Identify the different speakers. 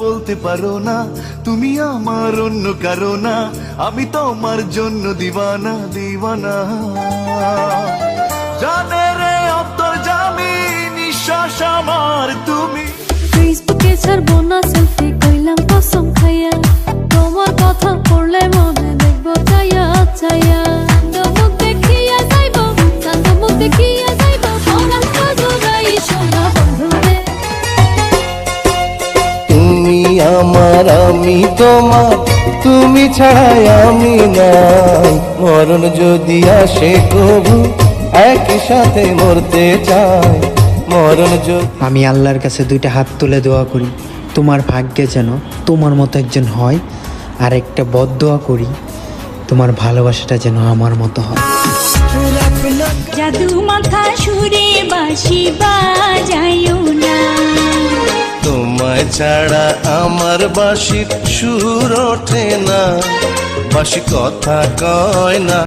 Speaker 1: বলতে পারো না তুমি আমার অন্য কারো না, আমি তোমার জন্য দিওয়ানা দিওয়ানা। জানে রে অন্তর জামি নিঃশ্বাস আমার তুমি।
Speaker 2: ফেসবুকে ছাড়বো না সেলফি কইলাম কসম খাইয়া, তোমার কথা পড়লে মনে দেখবো চাইয়া চাইয়া। মুখ দেখিয়া যাইবো, মুখ দেখিয়া যাইবো, পরাণ জোড়াই সোনা বন্ধুরে।
Speaker 3: তুমি আমার আমি তোমার, তুমি ছাড়াই আমি নাই। মরণ যদি আসে কবু একই সাথে মরতে চাই। মরণ যদি
Speaker 4: আমি আল্লাহর কাছে দুইটা হাত তুলে দোয়া করি তোমার ভাগ্যে যেন তোমার মতো একজন হয়, আর একটা বদদোয়া করি তোমার ভালোবাসাটা যেন আমার মতো হয়।
Speaker 5: জাদু মাথা সুরে বাঁশি বাজায়ও না,
Speaker 3: তোমায় ছাড়া আমার বাঁশির সুর ওঠে না, বাঁশি কথা কয় না।